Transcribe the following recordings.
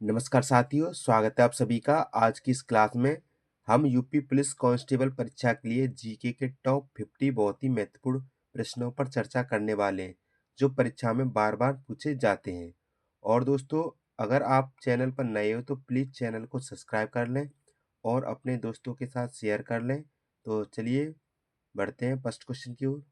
नमस्कार साथियों, स्वागत है आप सभी का। आज की इस क्लास में हम यूपी पुलिस कांस्टेबल परीक्षा के लिए जीके के टॉप 50 बहुत ही महत्वपूर्ण प्रश्नों पर चर्चा करने वाले हैं, जो परीक्षा में बार बार पूछे जाते हैं। और दोस्तों, अगर आप चैनल पर नए हो तो प्लीज़ चैनल को सब्सक्राइब कर लें और अपने दोस्तों के साथ शेयर कर लें। तो चलिए बढ़ते हैं फर्स्ट क्वेश्चन की ओर।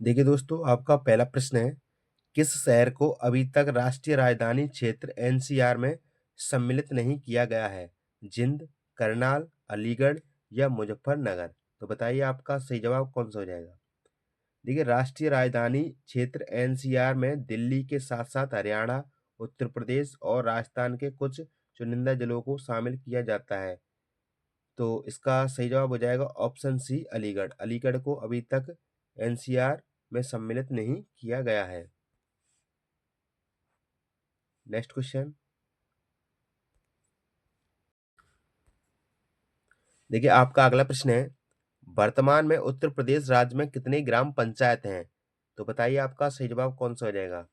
देखिए दोस्तों, आपका पहला प्रश्न है, किस शहर को अभी तक राष्ट्रीय राजधानी क्षेत्र एनसीआर में सम्मिलित नहीं किया गया है? जिंद, करनाल, अलीगढ़ या मुजफ्फरनगर? तो बताइए आपका सही जवाब कौन सा हो जाएगा। देखिए, राष्ट्रीय राजधानी क्षेत्र एनसीआर में दिल्ली के साथ साथ हरियाणा, उत्तर प्रदेश और राजस्थान के कुछ चुनिंदा जिलों को शामिल किया जाता है। तो इसका सही जवाब हो जाएगा ऑप्शन सी, अलीगढ़। अलीगढ़ को अभी तक एनसीआर में सम्मिलित नहीं किया गया है। Next question. देखिए, आपका अगला प्रश्न है, वर्तमान में उत्तर प्रदेश राज्य में कितनी ग्राम पंचायत हैं? तो बताइए आपका सही जवाब कौन सा हो जाएगा।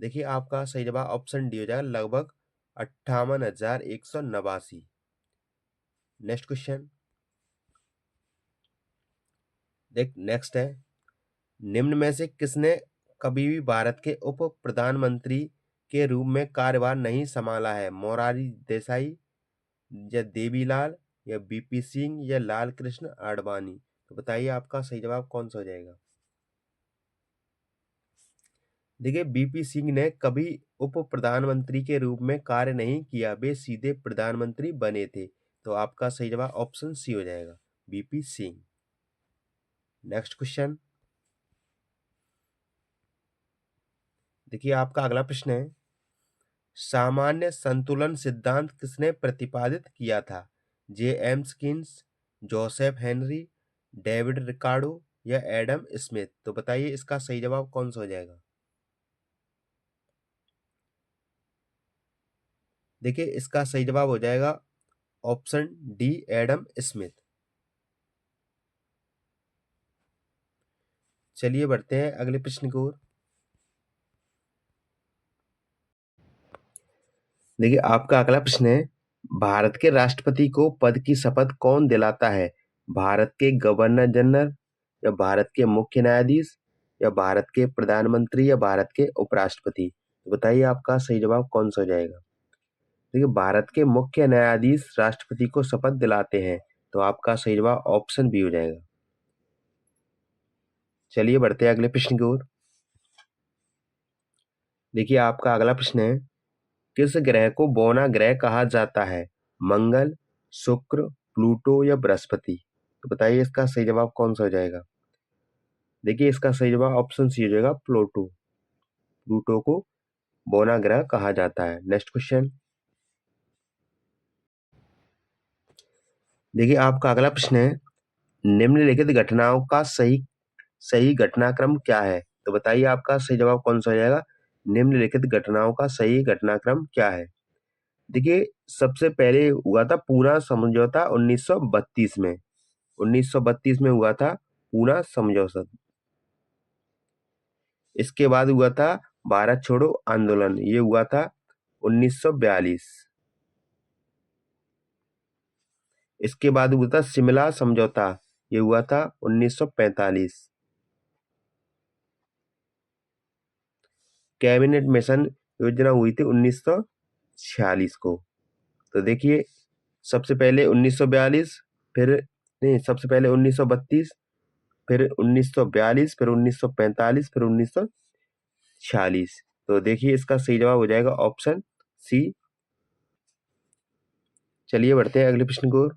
देखिए, आपका सही जवाब ऑप्शन डी हो जाएगा, लगभग 58,189। Next question. देख नेक्स्ट है, निम्न में से किसने कभी भी भारत के उप प्रधानमंत्री के रूप में कार्यभार नहीं संभाला है? मोरारजी देसाई या देवीलाल या बीपी सिंह या लाल कृष्ण आडवाणी? तो बताइए आपका सही जवाब कौन सा हो जाएगा। देखिए, बीपी सिंह ने कभी उप प्रधानमंत्री के रूप में कार्य नहीं किया, वे सीधे प्रधानमंत्री बने थे। तो आपका सही जवाब ऑप्शन सी हो जाएगा, बीपी सिंह। Next question. देखिए, आपका अगला प्रश्न है, सामान्य संतुलन सिद्धांत किसने प्रतिपादित किया था? James Keynes, Joseph Henry, David Ricardo या एडम स्मिथ? तो बताइए इसका सही जवाब कौन सा हो जाएगा। देखिए, इसका सही जवाब हो जाएगा ऑप्शन डी, एडम स्मिथ। चलिए बढ़ते हैं अगले प्रश्न की ओर। देखिए, आपका अगला प्रश्न है, भारत के राष्ट्रपति को पद की शपथ कौन दिलाता है? भारत के गवर्नर जनरल या भारत के मुख्य न्यायाधीश या भारत के प्रधानमंत्री या भारत के उपराष्ट्रपति? तो बताइए आपका सही जवाब कौन सा हो जाएगा। देखिए, भारत के मुख्य न्यायाधीश राष्ट्रपति को शपथ दिलाते हैं। तो आपका सही जवाब ऑप्शन बी हो जाएगा। चलिए बढ़ते हैं अगले प्रश्न की ओर। देखिए, आपका अगला प्रश्न है, किस ग्रह को बौना ग्रह कहा जाता है? मंगल, शुक्र, प्लूटो या बृहस्पति? तो बताइए इसका सही जवाब कौन सा हो जाएगा। देखिए, इसका सही जवाब ऑप्शन सी हो जाएगा, प्लूटो। प्लूटो को बौना ग्रह कहा जाता है। Next question. देखिए, आपका अगला प्रश्न है, निम्नलिखित घटनाओं का सही सही घटनाक्रम क्या है? तो बताइए आपका सही जवाब कौन सा हो जाएगा। निम्नलिखित घटनाओं का सही घटनाक्रम क्या है? देखिए, सबसे पहले हुआ था पूना समझौता 1932 में। 1932 में हुआ था पूना समझौता। इसके बाद हुआ था भारत छोड़ो आंदोलन, ये हुआ था 1942। इसके बाद हुआ था शिमला समझौता, ये हुआ था 1945। कैबिनेट मिशन योजना हुई थी 1946 को। तो देखिए, सबसे पहले 1942, फिर नहीं, सबसे पहले 1932, फिर 1942, फिर 1945, फिर 1946। तो देखिए इसका सही जवाब हो जाएगा ऑप्शन सी। चलिए बढ़ते हैं अगले प्रश्न को।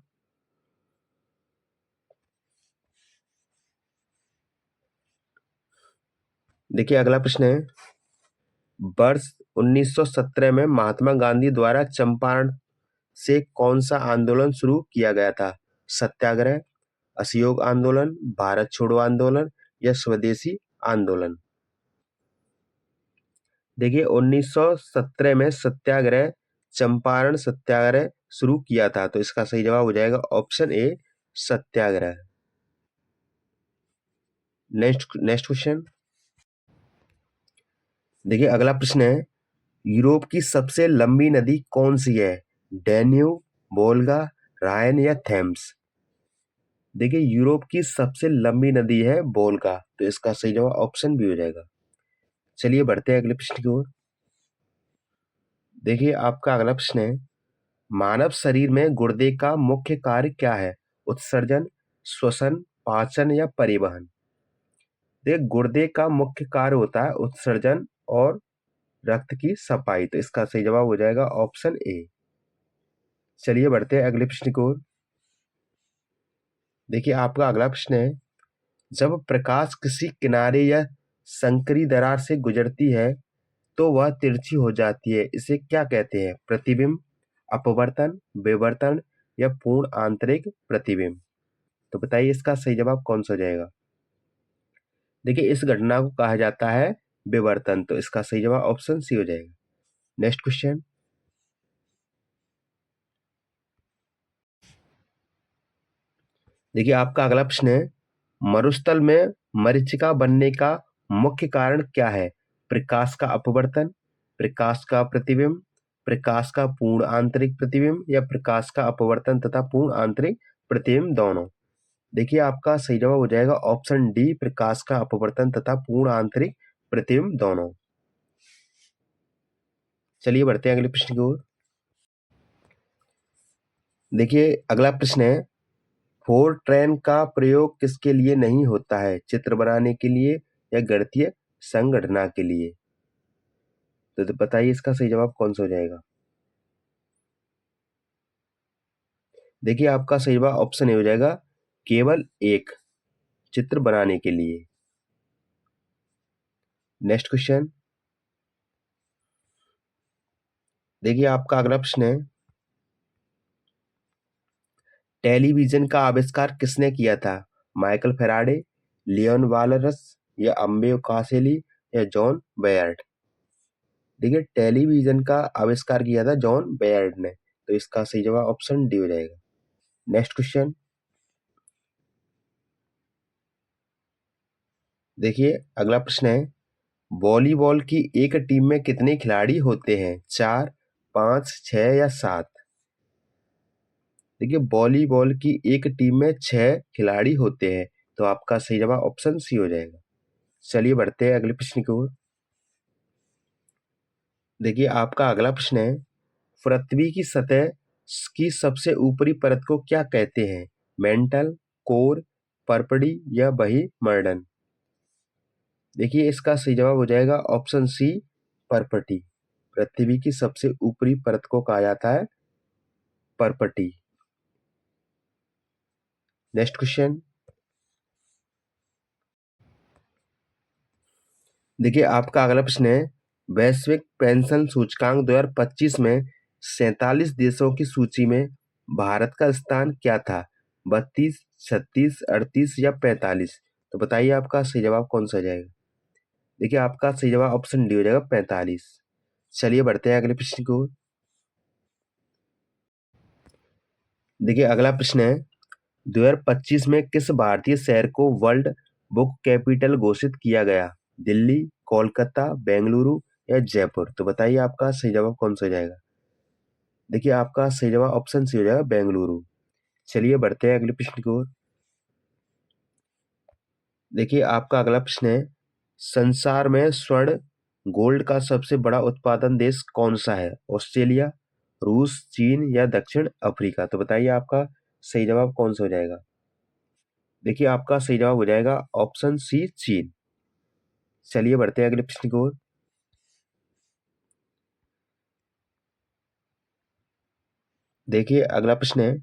देखिए, अगला प्रश्न है, वर्ष 1917 में महात्मा गांधी द्वारा चंपारण से कौन सा आंदोलन शुरू किया गया था? सत्याग्रह, असहयोग आंदोलन, भारत छोड़ो आंदोलन या स्वदेशी आंदोलन? देखिए, 1917 में सत्याग्रह, चंपारण सत्याग्रह शुरू किया था। तो इसका सही जवाब हो जाएगा option A, Satyagraha. Next next question. देखिए अगला प्रश्न है, यूरोप की सबसे लंबी नदी कौन सी है? डैन्यूब, वोल्गा, रायन या थेम्स? देखिए यूरोप की सबसे लंबी नदी है वोल्गा, तो इसका सही जवाब ऑप्शन बी हो जाएगा। चलिए बढ़ते हैं अगले प्रश्न की ओर। देखिए आपका अगला प्रश्न है, मानव शरीर में गुर्दे का मुख्य कार्य क्या है? उत्सर्जन, श्वसन, पाचन या परिवहन? देखिए गुर्दे का मुख्य कार्य होता है उत्सर्जन और रक्त की सफाई, तो इसका सही जवाब हो जाएगा ऑप्शन ए। चलिए बढ़ते हैं अगले प्रश्न की ओर। देखिए आपका अगला प्रश्न है, जब प्रकाश किसी किनारे या संकरी दरार से गुजरती है तो वह तिरछी हो जाती है, इसे क्या कहते हैं? प्रतिबिंब, अपवर्तन, विवर्तन या पूर्ण आंतरिक प्रतिबिंब? तो बताइए इसका सही जवाब कौन सा हो जाएगा? देखिए इस घटना को कहा जाता है विवर्तन, तो इसका सही जवाब ऑप्शन सी हो जाएगा। Next question. देखिए आपका अगला प्रश्न है, मरुस्थल में मरीचिका बनने का मुख्य कारण क्या है? प्रकाश का अपवर्तन, प्रकाश का प्रतिबिंब, प्रकाश का पूर्ण आंतरिक प्रतिबिंब या प्रकाश का अपवर्तन तथा पूर्ण आंतरिक प्रतिबिंब दोनों? देखिए आपका सही जवाब हो जाएगा ऑप्शन डी, प्रकाश का अपवर्तन तथा पूर्ण आंतरिक प्रतिबिंब दोनों। चलिए बढ़ते हैं अगले प्रश्न की ओर। देखिए अगला प्रश्न है, फोरट्रैन का प्रयोग किसके लिए नहीं होता है? चित्र बनाने के लिए या गणितीय संगणना के लिए? तो बताइए इसका सही जवाब कौन सा हो जाएगा? देखिए आपका सही जवाब ऑप्शन ए हो जाएगा, केवल एक, चित्र बनाने के लिए। Next question. देखिए आपका अगला प्रश्न है, टेलीविजन का आविष्कार किसने किया था? माइकल फेराडे, लियोन वालरस या अम्बे कासेली या जॉन बेयर्ड? देखिए टेलीविजन का आविष्कार किया था जॉन बेयर्ड ने, तो इसका सही जवाब ऑप्शन डी हो जाएगा। Next question. देखिए अगला प्रश्न है, वॉलीबॉल की एक टीम में कितने खिलाड़ी होते हैं? 4, 5, 6 या 7? देखिए वॉलीबॉल की एक टीम में 6 खिलाड़ी होते हैं, तो आपका सही जवाब ऑप्शन सी हो जाएगा। चलिए बढ़ते हैं अगले प्रश्न की ओर। देखिए आपका अगला प्रश्न है, पृथ्वी की सतह की सबसे ऊपरी परत को क्या कहते हैं? मेंटल, कोर, परपड़ी या बहिर्मंडल? देखिए इसका सही जवाब हो जाएगा ऑप्शन सी, परपटी। पृथ्वी की सबसे ऊपरी परत को कहा जाता है परपटी। Next question. देखिए आपका अगला प्रश्न है, वैश्विक पेंशन सूचकांक 2025 में 47 देशों की सूची में भारत का स्थान क्या था? 32, 36, 38 या 45? तो बताइए आपका सही जवाब कौन सा हो जाएगा? देखिए आपका सही जवाब ऑप्शन डी हो जाएगा, 45। चलिए बढ़ते हैं अगले प्रश्न को। देखिए अगला प्रश्न है, 2025 में किस भारतीय शहर को वर्ल्ड बुक कैपिटल घोषित किया गया? दिल्ली, कोलकाता, बेंगलुरु या जयपुर? तो बताइए आपका सही जवाब कौन सा हो जाएगा? देखिए आपका सही जवाब ऑप्शन सी हो जाएगा, बेंगलुरु। चलिए बढ़ते हैं अगले प्रश्न की ओर। देखिए आपका अगला प्रश्न है, संसार में स्वर्ण गोल्ड का सबसे बड़ा उत्पादन देश कौन सा है? ऑस्ट्रेलिया, रूस, चीन या दक्षिण अफ्रीका? तो बताइए आपका सही जवाब कौन सा हो जाएगा? देखिए आपका सही जवाब हो जाएगा ऑप्शन सी, चीन। चलिए बढ़ते हैं अगले प्रश्न की ओर। देखिए अगला प्रश्न है,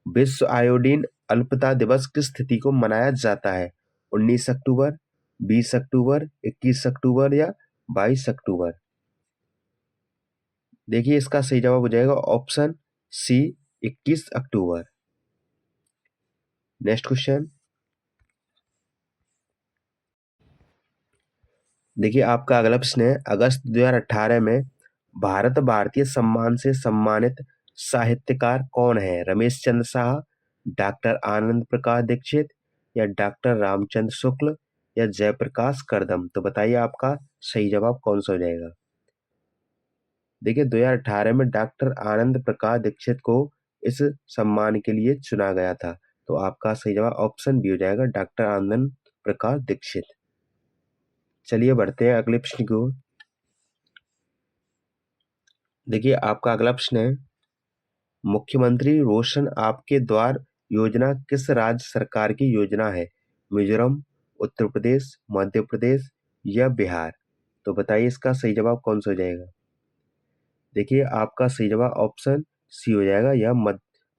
विश्व आयोडीन अल्पता दिवस किस तिथि को मनाया जाता है? 19 अक्टूबर, 20 अक्टूबर, 21 अक्टूबर या 22 अक्टूबर? देखिए इसका सही जवाब हो जाएगा option C, 21 October. Next question. देखिए आपका अगला प्रश्न है, अगस्त 2018 में भारत भारतीय सम्मान से सम्मानित साहित्यकार कौन है? रमेश चंद्र शाह, डॉक्टर आनंद प्रकाश दीक्षित या डॉक्टर रामचंद्र शुक्ल या जयप्रकाश करदम? तो बताइए आपका सही जवाब कौन सा हो जाएगा? देखिए 2018 में डॉक्टर आनंद प्रकाश दीक्षित को इस सम्मान के लिए चुना गया था। तो आपका सही जवाब ऑप्शन बी हो जाएगा, डॉक्टर आनंद प्रकाश दीक्षित। चलिए बढ़ते हैं अगले प्रश्न की ओर। देखिए आपका अगला प्रश्न है, मुख्यमंत्री रोशन आपके द्वार योजना किस राज्य सरकार की योजना है? मिजोरम, उत्तर प्रदेश, मध्य प्रदेश या बिहार? तो बताइए इसका सही जवाब कौन सा हो जाएगा? देखिए आपका सही जवाब ऑप्शन सी हो जाएगा, यह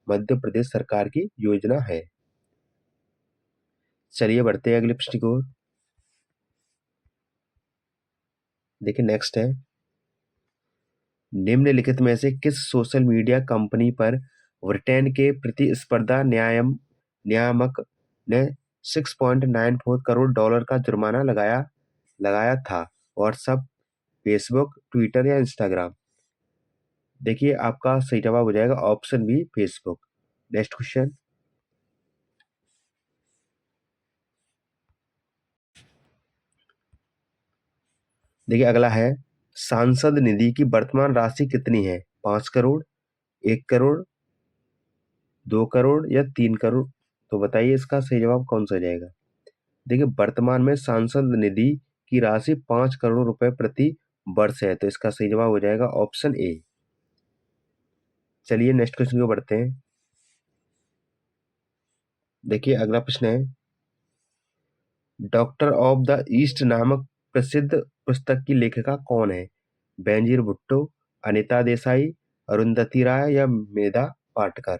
मध्य प्रदेश सरकार की योजना है। चलिए बढ़ते हैं अगले प्रश्न की ओर। देखिए नेक्स्ट है, निम्नलिखित में से किस सोशल मीडिया कंपनी पर ब्रिटेन के प्रतिस्पर्धा नियामक ने 6.94 करोड़ डॉलर का जुर्माना लगाया लगाया था? व्हाट्सएप, फेसबुक, ट्विटर या इंस्टाग्राम? देखिए आपका सही जवाब हो जाएगा option B, Facebook. Next question. देखिए अगला है, सांसद निधि की वर्तमान राशि कितनी है? 5 करोड़, 1 करोड़, 2 करोड़ या 3 करोड़? तो बताइए इसका सही जवाब कौन सा हो जाएगा? देखिए वर्तमान में सांसद निधि की राशि 5 करोड़ रुपए प्रति वर्ष है। तो इसका सही जवाब हो जाएगा ऑप्शन ए। चलिए नेक्स्ट क्वेश्चन को बढ़ते हैं। देखिए अगला प्रश्न है, डॉक्टर ऑफ द ईस्ट नामक प्रसिद्ध पुस्तक की लेखिका कौन है? बेनजीर भुट्टो, अनिता देसाई, अरुंधति राय या मेधा पाटकर?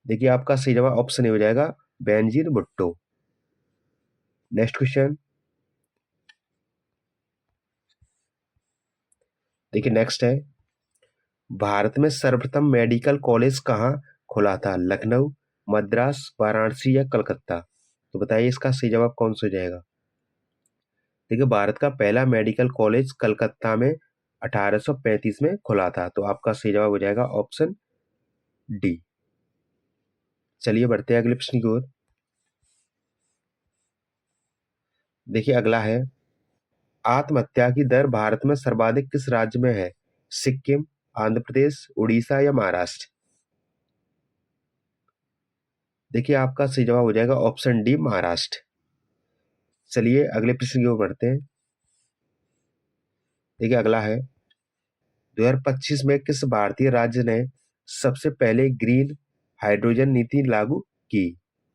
देखिए आपका सही जवाब ऑप्शन ए हो जाएगा, बेनजीर भुट्टो। Next question. देखिए नेक्स्ट है, भारत में सर्वप्रथम मेडिकल कॉलेज कहाँ खुला था? लखनऊ, मद्रास, वाराणसी या कलकत्ता? तो बताइए इसका सही जवाब कौन सा हो जाएगा? देखिए भारत का पहला मेडिकल कॉलेज कलकत्ता में 1835 में खुला था। तो आपका सही जवाब हो जाएगा ऑप्शन डी। चलिए बढ़ते हैं अगले प्रश्न की ओर। देखिए अगला है, आत्महत्या की दर भारत में सर्वाधिक किस राज्य में है? सिक्किम, आंध्र प्रदेश, उड़ीसा या महाराष्ट्र? देखिए आपका सही जवाब हो जाएगा ऑप्शन डी, महाराष्ट्र। चलिए अगले प्रश्न की ओर बढ़ते हैं। देखिए अगला है, 2025 में किस भारतीय राज्य ने सबसे पहले ग्रीन हाइड्रोजन नीति लागू की?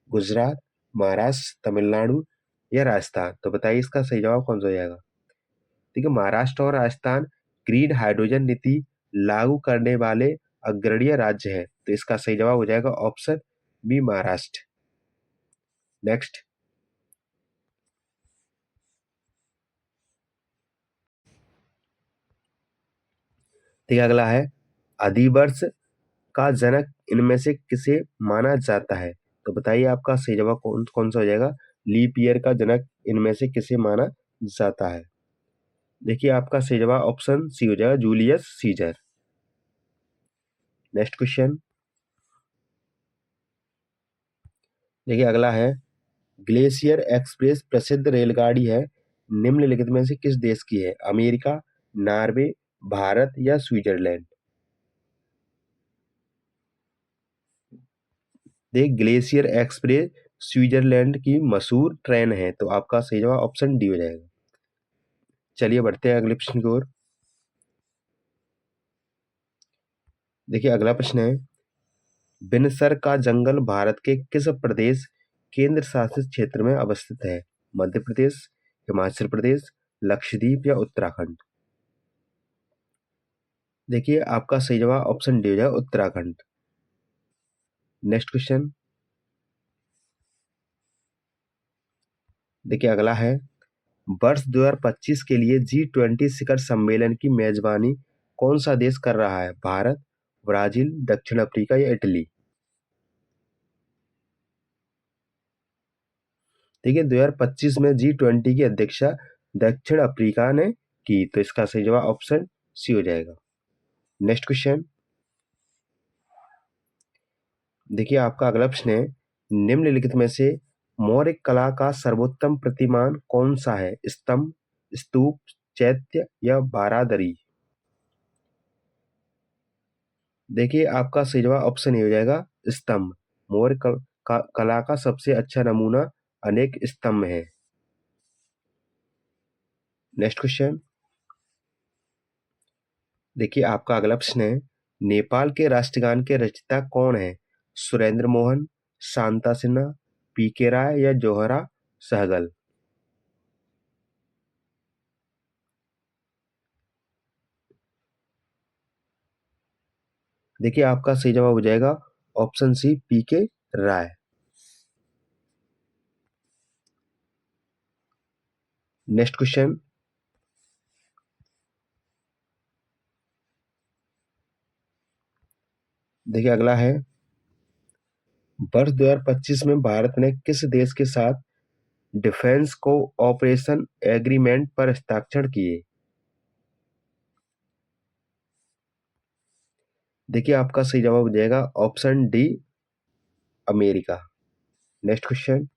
गुजरात, महाराष्ट्र, तमिलनाडु या राजस्थान? तो बताइए इसका सही जवाब कौन सा हो जाएगा? देखिए महाराष्ट्र और राजस्थान ग्रीन हाइड्रोजन नीति लागू करने वाले अग्रणीय राज्य हैं। तो इसका सही जवाब हो जाएगा ऑप्शन बी, महाराष्ट्र। नेक्स्ट। ठीक है अगला है, अधिवर्ष का जनक इनमें से किसे माना जाता है? तो बताइए आपका सही जवाब कौन कौन सा हो जाएगा? लीप ईयर का जनक इनमें से किसे माना जाता है? देखिए आपका सही जवाब ऑप्शन सी हो जाएगा, जूलियस सीजर। Next question. देखिए अगला है, ग्लेशियर एक्सप्रेस प्रसिद्ध रेलगाड़ी है निम्नलिखित में से किस देश की है? अमेरिका, नॉर्वे, भारत या स्विट्जरलैंड? देख ग्लेशियर एक्सप्रेस स्विट्जरलैंड की मशहूर ट्रेन है। तो आपका सही जवाब ऑप्शन डी हो जाएगा। चलिए बढ़ते हैं अगले प्रश्न की ओर। देखिए अगला प्रश्न है, बिनसर का जंगल भारत के किस प्रदेश केंद्र शासित क्षेत्र में अवस्थित है? मध्य प्रदेश, हिमाचल प्रदेश, लक्षद्वीप या उत्तराखंड? देखिए आपका सही जवाब ऑप्शन डी हो जाएगा, उत्तराखंड। Next question. देखिए अगला है, वर्ष 2025 के लिए G20 शिखर सम्मेलन की मेजबानी कौन सा देश कर रहा है? भारत, ब्राजील, दक्षिण अफ्रीका या इटली? देखिए 2025 में G20 की अध्यक्षता दक्षिण अफ्रीका ने की। तो इसका सही जवाब ऑप्शन सी हो जाएगा। Next question. देखिए आपका अगला प्रश्न है, निम्नलिखित में से मौर्य कला का सर्वोत्तम प्रतिमान कौन सा है? स्तंभ, स्तूप, चैत्य या बारादरी? देखिए आपका सही जवाब ऑप्शन ए हो जाएगा स्तंभ। मौर्य कला का सबसे अच्छा नमूना अनेक स्तंभ है। नेक्स्ट क्वेश्चन देखिए आपका अगला प्रश्न है, नेपाल के राष्ट्रगान के रचयिता कौन है? सुरेंद्र मोहन, शांता सिन्हा, पी के राय या जोहरा सहगल? देखिए आपका सही जवाब हो जाएगा ऑप्शन सी पी के राय। नेक्स्ट क्वेश्चन देखिए अगला है, वर्ष 2025 में भारत ने किस देश के साथ डिफेंस को ऑपरेशन एग्रीमेंट पर हस्ताक्षर किए? देखिए आपका सही जवाब हो जाएगा option D America. Next question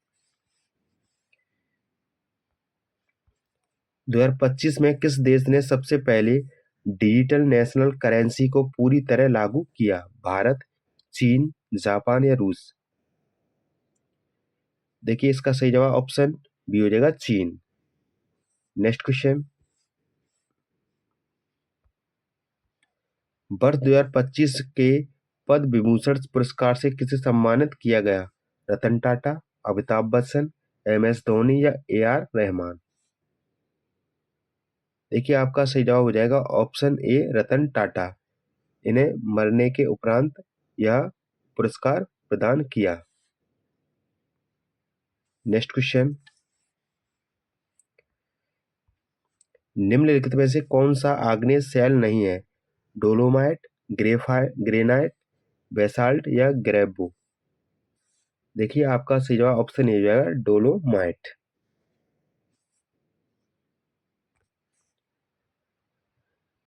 2025 में किस देश ने सबसे पहले डिजिटल नेशनल करेंसी को पूरी तरह लागू किया? भारत, चीन, जापान या रूस? देखिए इसका सही जवाब ऑप्शन बी हो जाएगा चीन। नेक्स्ट क्वेश्चन वर्ष 2025 के पद्म विभूषण पुरस्कार से किसे सम्मानित किया गया? रतन टाटा, अमिताभ बच्चन, एम एस धोनी या ए आर रहमान? देखिए आपका सही जवाब हो जाएगा ऑप्शन ए रतन टाटा। इन्हें मरने के उपरांत यह पुरस्कार प्रदान किया। नेक्स्ट क्वेश्चन निम्नलिखित में से कौन सा आग्नेय शैल नहीं है? डोलोमाइट, ग्रेनाइट, बेसाल्ट या ग्रेवो? देखिए आपका सही जवाब ऑप्शन ए हो जाएगा डोलोमाइट।